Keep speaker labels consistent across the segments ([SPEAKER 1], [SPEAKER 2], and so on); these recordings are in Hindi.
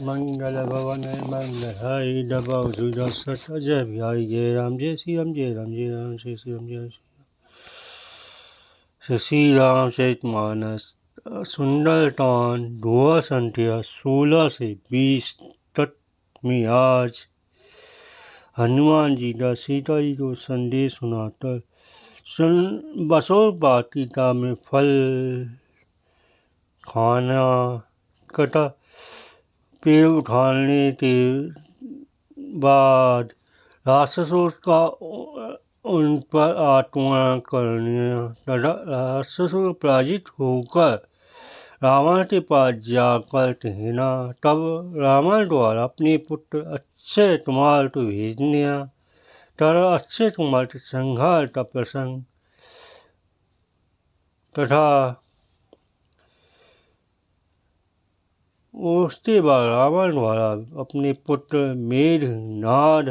[SPEAKER 1] मंगल भवन मंगल हाई दबाओ सुदर्शन जय बिहारी जय राम जय श्री राम जय राम जय राम जय श्री राम जय श्री राम चरितमानस सुंदरकांड दुआ संख्या 16 से 20 तक में आज हनुमान जी का सीता जी को संदेश सुनाकर बसों वाटिका में फल खाना कटा पेड़ उठाने के बाद राक्षसों का उन पर आक्रमण करने तथा राक्षसों पराजित होकर रावण के पास जाकर कहना। तब रावण द्वारा अपने पुत्र अक्षय कुमार को भेजने तथा अक्षय कुमार के संहार का प्रसंग तथा उसके बाद रावण द्वारा अपने पुत्र मेघनाद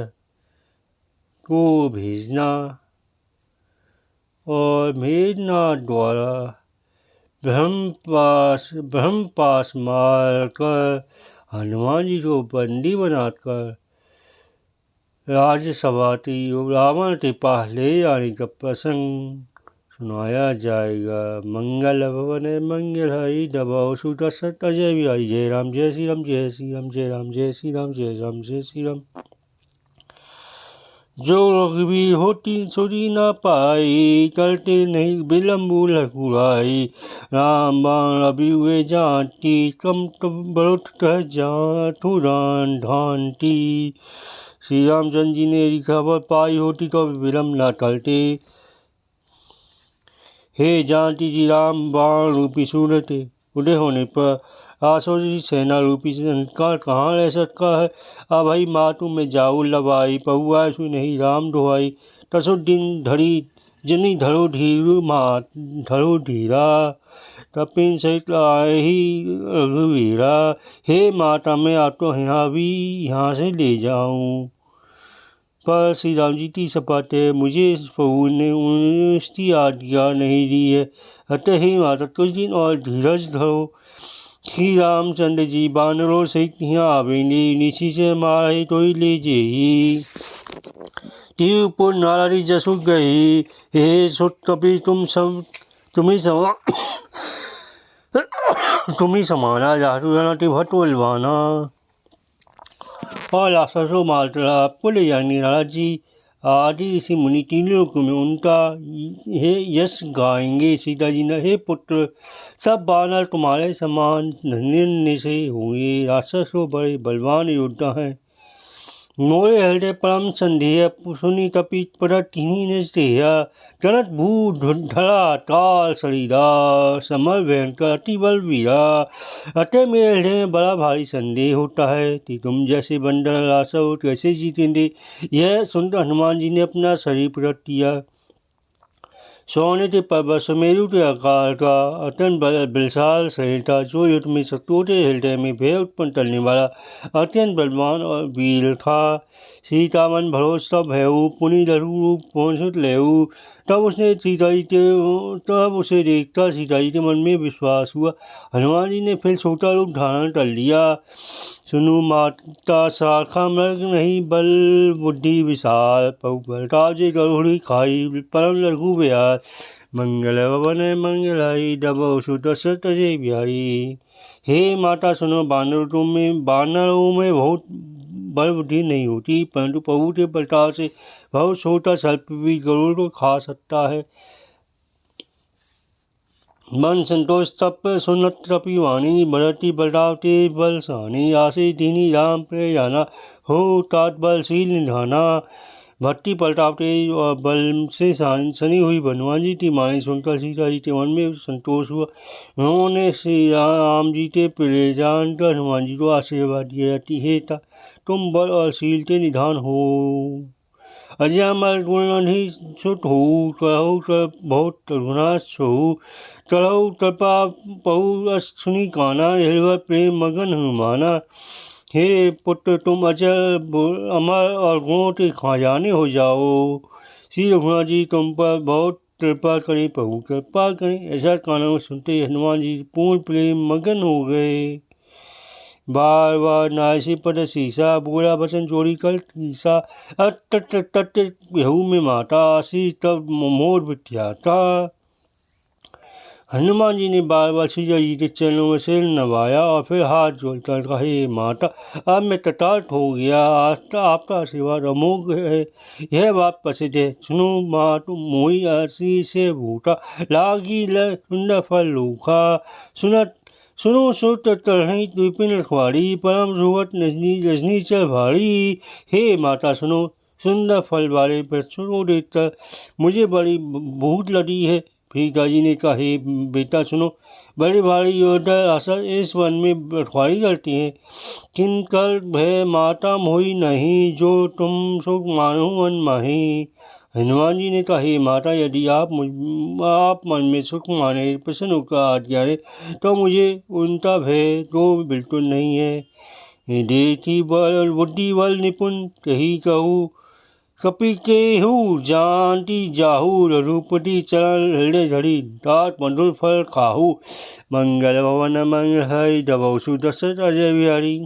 [SPEAKER 1] को भेजना और मेघनाद द्वारा ब्रह्मपाश मारकर हनुमान जी को बंदी बनाकर राज्यसभा की रावण के पास ले जाने का प्रसंग सुनाया जाएगा। मंगल भवन मंगल हरि दबाओ सुदर्शन जय बिहारी जय राम जय श्री राम जय श्री राम जय राम जय श्री राम जय राम जय श्री राम। जो रघुवीर होती सुरी न पाई करते नहीं विलम्बू लघुराई राम बाण अभी हुए जाती कम तब बड़ोत कह जा ठुरान धानती। श्री रामचंद्र जी ने खबर पाई होती तो विलम्ब न करते। हे जानती जी राम बाण रूपी सूरत उदय होने पर आसुरी सेना रूपी संस्कार कहाँ रह सकता है। अब भाई मातु में जाऊ लबाई पहुआ सु नहीं राम दुहाई तसुद्दीन धरी जनी धरो धीरू मात धरो धीरा तपिन सहित आए ही रघुवीरा। हे माता मैं आपको यहाँ भी यहाँ से ले जाऊँ पर श्री राम जी की शपथ है मुझे प्रभु ने उसकी आज्ञा नहीं दी है। अतः ही माता कुछ दिन और धीरज धरो। श्री रामचंद्र जी बानरों से यहाँ आवेंगे निशी से मारे तो ही ले जेही तिरुपुर नारी जसु गई हे सुत कपि तुम सब तुम्हें समा तुम्हें समाना जातु जाना भट्ट बलवाना और राक्षसों मात्रा पुल यानी नारद जी आदि ऋषि मुनि तीन लोकों में उनका हे यश गाएंगे। सीता जी ने हे पुत्र सब बानर तुम्हारे समान धन्य से हुए राक्षसों बड़े बलवान योद्धा हैं। मोरे हृदय परम संदेह सुनी तपी पर किन्हीं ने सेया जनत भू धरा काल शरीरा समर भयंकर अति बल वीरा। अतः मेरे हृदय में बड़ा भारी संदेह होता है कि तुम जैसे बंदर रासव कैसे जीतेंगे। यह सुनकर हनुमान जी ने अपना शरीर प्रकट किया। सोने के पर्वत सुमेरु के आकार का अत्यंत विशाल शरीर था जो युद्ध में शत्रुओं के हृदय में भय उत्पन्न करने वाला अत्यंत बलवान और वीर था। सीतामन भरोसा भयऊ पुनि रूप पहुँच लेऊ तब उसे देखता सीता जी के मन में विश्वास हुआ। हनुमान जी ने फिर छोटा रूप धारण कर लिया। सुनु माता शाखा मृग नहीं बल बुद्धि विशाल पहुताजे गरुड़ी खाई परम लघु बिहार। मंगल भवन मंगलाई दबो सुदर्शन जय बिहारी। हे माता सुनो बानरों में बहुत बल बुद्धि नहीं होती परंतु प्रभु के प्रताप से बहुत छोटा सर्प भी गरुड़ को खा सकता है। मन संतोष तप सुनत तपी वाणी बरती बलदावते बल सानी आसे दीनी राम प्रे जाना हो तात बल शील निधाना। भक्ति पलटावते और बल से सनी हुई हनुमान जी की मानी सुनकर सीता जी के मन में संतोष हुआ। उन्होंने श्री राम जी के प्रिय जानकर हनुमान जी को आशीर्वाद दिया कि हे तुम बल और शील के निधान हो। अजयमल गुणधि सुत हो कहो बहुत रघुनाथ हो चढ़ऊ कृपा पहु सुनी काना हृदय प्रेम मगन हनुमाना। हे पुत्र तुम अजय अमर और गुणों के खजाने हो जाओ। श्री रघुनाथ जी तुम पर बहुत कृपा करें प्रभु कृपा करें। ऐसा कानों सुनते हनुमान जी पूर्ण प्रेम मगन हो गए। बार बार नासी पद सीसा बोला बचन चोरी कर ईसा तट गेहूँ में माता आसी तब मोर बिठियाता। हनुमान जी ने बार बार सीता जी के चरणों में सिर नवाया और फिर हाथ जोड़कर कहा, हे माता अब मैं तथार्थ हो गया, आस्था आपका आशीर्वाद अमोघ है, यह बात प्रसिद्ध है। सुनो माँ तुम मोही आशी से भूटा, लागी सुंदर फल लूखा, सुनो सुत तरही विपिन रखवाड़ी, परम सुवत रजनी चल भारी। हे माता सुनो सुंदर फल वाले वृक्षों देता मुझे बड़ी भूख लगी है। पिताजी ने कहा, हे बेटा सुनो, बड़ी भारी योद्धा आशा इस वन में रखवाली करती हैं, किनकर भय माता मोही नहीं, जो तुम सुख मानो मन माही। हनुमान जी ने कहा, हे माता यदि आप मन में सुख माने प्रसन्न होकर आज्ञा है तो मुझे उनका भय तो बिल्कुल नहीं है। देखी बल बुद्धि बल निपुण कही कहूँ, कपि केहू जानती जाहू, रघुपति चरण हृदय धरी, तात मधुर फल खाहू, मंगल भवन मंगल है दबौ सुदशरथ अजय बिहारी।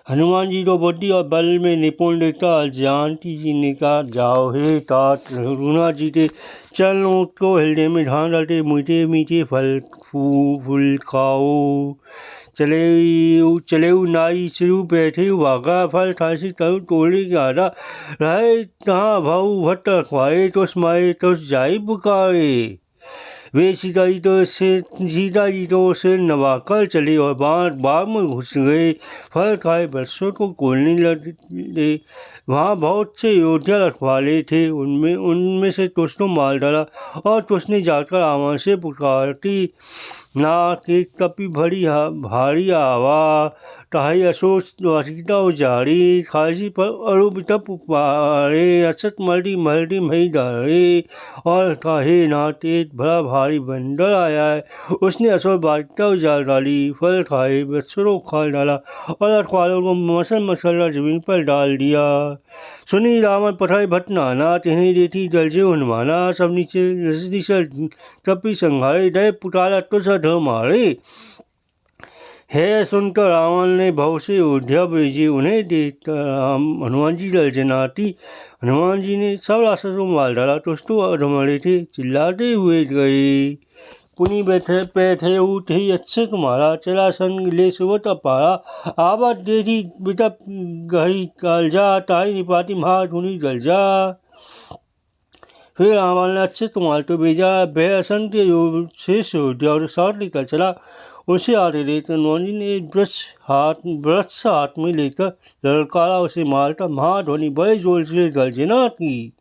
[SPEAKER 1] हनुमान जी को बुद्धि और बल में निपुण देखा जानती जी ने कहा, जाओ हे तात रघुनाथ जी के चरणों को हृदय में ध्यान डालते मीठे मीठे फल फूल खाओ। चले नाई सिरु बैठे भागा, फल ठासी तरु तोड़े गाड़ा, रहे तहाँ भाऊ भट्ट रखवाए, तुस माए तुस जाई पुकारे। वे सीता जी तो से नवाकर चले और बाग में घुस गए, फल खाए बरसों को खोलने लगे। वहाँ बहुत से योद्धा रखवाले थे, उनमें से तुस को मार डाला और तुसने जाकर आवाज से पुकारती, ना के कपि भरी भारी आवा, ताही असोच वासिता उजारी, खासी पर अरुबिता पुकारे, असत मल्टी मही डारे, और काहे ना तेज बड़ा भारी बंदर आया है, उसने असोच वासिता उजाड़ डाली, फल खाए बच्चों खा डाला और रखवालों को मसला जमीन पर डाल दिया। सुनी रावण पठाए भट्ट नाना, तिन्हें देती जल से हनुमाना, सब नीचे कपि संघारे, दय पुकारा तुस धर्म मारे। है सुनकर रावण ने बहुत से योद्धा भेजे, उन्हें देखकर हनुमान जी ललचनाती। हनुमान जी ने सब राक्षसों को मार डाला, तुष्टो अधमरे थे, चिल्लाते हुए गए। पुनि बैठे उठे ही अच्छे तुम्हारा, चला संग ले सुवत अपारा, आवाज देती बिता गही कालजा, ताई निपाती महा धुनि जल जा। फिर रावण ने अच्छे तुम्हारे तो भेजा, वह असंख्य शेष योद्धा और साथ लेकर चला। उसे आते देख हनुमान जी ने वृक्ष हाथ में लेकर ललकारा, उसे मारकर महाध्वनि बड़े जोर से गर्जना की।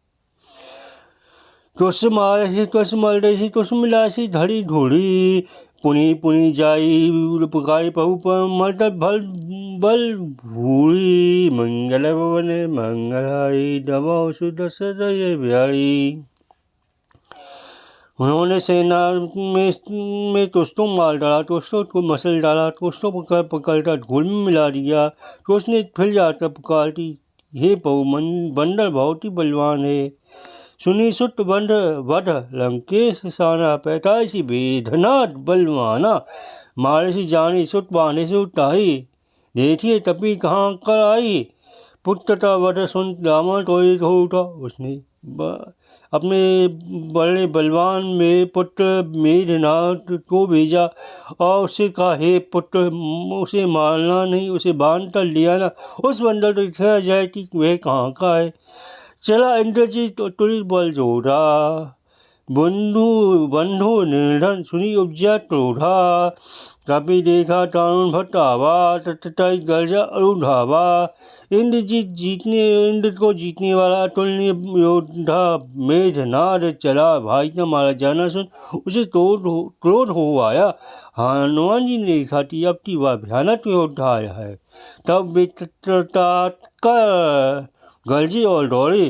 [SPEAKER 1] तुस मारे से तुस मरदे से तुस मिला से धड़ी ढोड़ी, पुनि जाई पुकारी पहु पर मर्द बल भूरी, मंगल भवन मंगल दबौ सुदशरथ अजय बिहारी। उन्होंने सेना में तुस्तों मार डाला, तुस्तों को मसल डाला, तुस्तों पकड़कर धूल में मिला दिया। तो उसने फिर जाकर पुकारती, हे पहु बंदर बहुत ही बलवान है, सुनी सुत बंध वध लंकेश साना, पैतासी बेधनाथ बलवाना, मारे से जाने सुत बाने से उताही, देखिए तपी कहाँ कर आई, पुत्रता वध सुन रावण तो उठा। उसने अपने बड़े बलवान में पुत्र मेघनाथ को भेजा और उससे कहा, हे पुत्र उसे मारना नहीं, उसे बांध कर ले आना, उस बंदर को दिखाया जाए कि वह कहाँ का है। चला इंद्रजीत तुरंत बल जोड़ा, बंधु निर्धन सुनी उपजा क्रोधा, कभी देखा तारुण भट्ट आवा, तटताई गर्जा अरुधावा। इंद्र को जीतने वाला अतुलनीय योद्धा मेघनाद चला, भाई का मारा जाना सुन उसे क्रोध हो आया। हनुमान जी ने देखा कि अब की वह भयानक योद्धा आया है, तब वे गर्जे और दौड़े।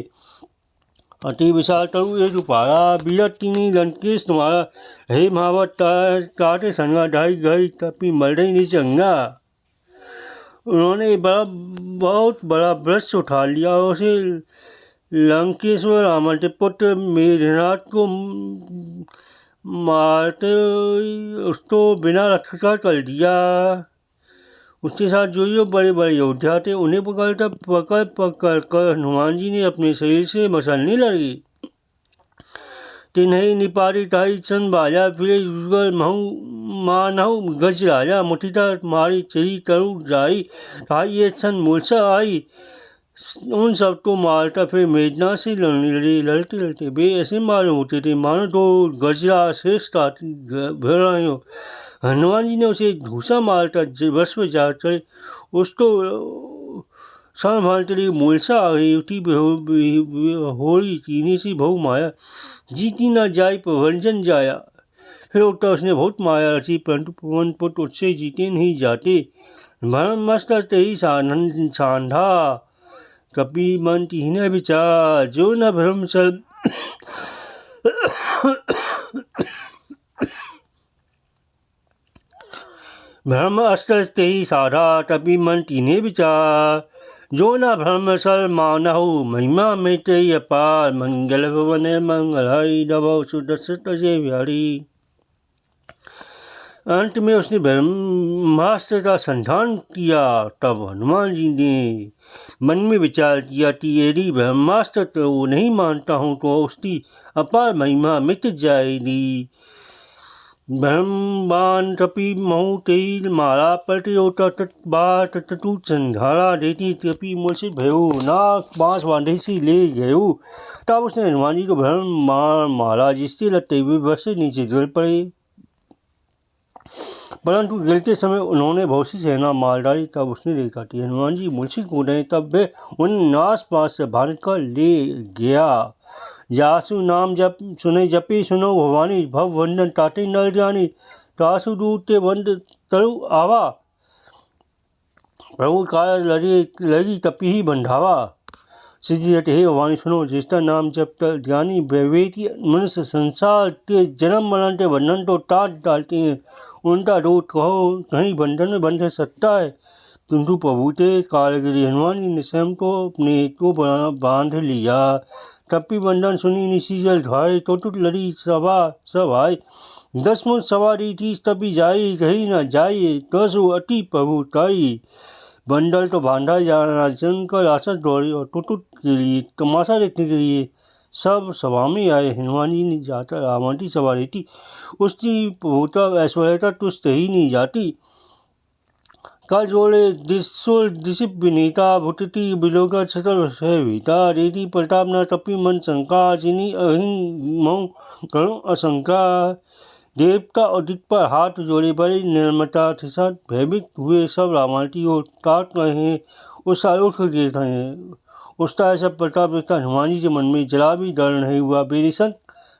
[SPEAKER 1] अति विशाल तरु एक उपारा, बीरत्नी लंकेश तुम्हारा, हे महावत काटे संगा, ढाई गई कपि मरई नहीं चंगा। उन्होंने बहुत बड़ा वृक्ष उठा लिया और उसे लंकेश्वर रावण के पुत्र मेघनाथ को मारते उसको बिना रक्षा कर दिया। उसके साथ जो बड़े बड़े योद्धा थे उन्हें पकड़ कर हनुमान जी ने अपने शरीर से मसलने लगे। तिन्हई निपारी ताई चंद बाजा फिरे युगल महु मानहु गज राजा मुठिता मारी चरी तरु जाई ताई ये चंद मूर्छा आई। उन सबको मारता फिर मेघनाथ से लड़ते लड़ते वे ऐसे मालूम होते थे मानो तो गजरा श्रेष्ठ भेड़ाइयों। हनुमान जी ने उसे घूसा मारता बस में जा चढ़े। उसको संभालते मूर्छा आ गई उठी होली तीनी सी बहु माया जीती न जाय प्रभंजन जाया। फिर उठता उसने बहुत माया रची परंतु पवन पुत्र उससे जीते नहीं जाते। मस्त तेई सांधा कपि मन तीन विचार जो न भ्रम सब भ्रम अस्ते ही साधा कपि मन तीन विचार जो न भ्रम सल मानहु महिमा में ते अपार मंगल भवन मंगल दबो सुदर्शन जय बिहारी। अंत में उसने ब्रह्मास्त्र का संधान किया। तब हनुमान जी ने मन में विचार किया कि यदि ब्रह्मास्त्र तो नहीं मानता हूँ तो उसकी अपार महिमा मिट जाएगी। ब्रह्मांड कपि महु तेल मारा पलटे तू संधारा देती कपि मुझसे भयो नाक बांस बांधे से ले गयो। तब उसने हनुमान जी को ब्रह्म मारा जिससे लगते हुए बस से नीचे गिर पड़े परंतु गिरते समय उन्होंने बहुत सी सेना मार डाली। तब उसने देखा कि हनुमान जी मूर्छित हो गए। तब वे उन आस पास से भाग कर ले गया। जासु नाम जप सुने जपे सुनो भवानी भव वंदन ताते नर जानी तासु दूते वंद तरु आवा प्रभु काल लगी कपि ही बंधावा। सिद्धि रटे हे भवानी सुनो जिसका नाम जब तक ज्ञानी वैवेकी मनुष्य संसार के जन्म मरण के बंधन तो ताट डालते हैं। उनका दूत कहो कहीं बंधन में बंध सकता है किंतु प्रभु ते कालगिरी। हनुमान जी ने स्वयं को अपने को बांध लिया। कपि बंधन सुनी निशी जल ढाई तो लड़ी सभा सब आए 10 मुझ सवारी थी तभी जाई कहीं न जाइए कसु अति प्रभु ताई। बंडल तो बांधा जाना जनकर आशा दौड़ी और टुटुट के लिए तमाशा देखने के लिए सब सभा में आए। हनुमान जी ने जाता रावण की सवारी थी उसकी भूता ऐश्वर्यता तुष्ट ही नहीं जाती। कल जोड़े दिशिप विनीता भुटती बिलोका छतर भीता रेती प्रताप न तपी मन शंका जिनी अहिं मऊ करुण आशंका। देवता और दिख पर हाथ जोड़े बड़े निर्मता के साथ भयभीत हुए सब रावण की ओर ताक रहे हैं। उस साल उठ देख रहे हैं। उसका ऐसा प्रताप देखता हनुमान जी के मन में जरा भी डर नहीं हुआ। बेनिशंक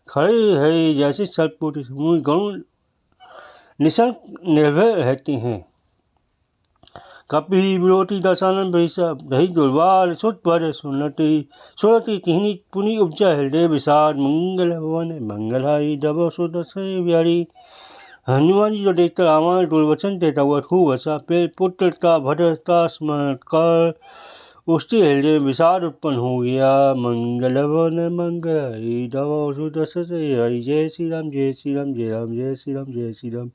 [SPEAKER 1] खड़े है जैसे छलपोटे समूह गरुण निशंक निर्भय रहते हैं। कपि विरोधी दशानन भई दुर्वार सुत भर सुरति तिहनी पुनि उपजा हृदय विषाद मंगल भवन मंगलाई दब सुदर्शन बिहारी। हनुमान जी जो देखकर रावण दुर्वचन देता हुआ खूब हंसा फिर पुत्र का भद्रता स्मरण कर उसके हृदय विषाद उत्पन्न हो गया। मंगल भवन मंगलाई दब सुदर्शन बिहारी। जय श्री राम जय श्री राम जय राम जय श्री राम जय श्री राम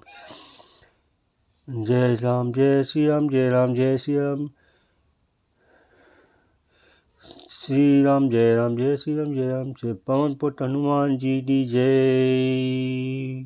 [SPEAKER 1] जय राम जय श्री राम जय राम जय श्री राम श्री राम जय राम जय श्री राम जय राम जय पवन पुत्र हनुमान जी की जय।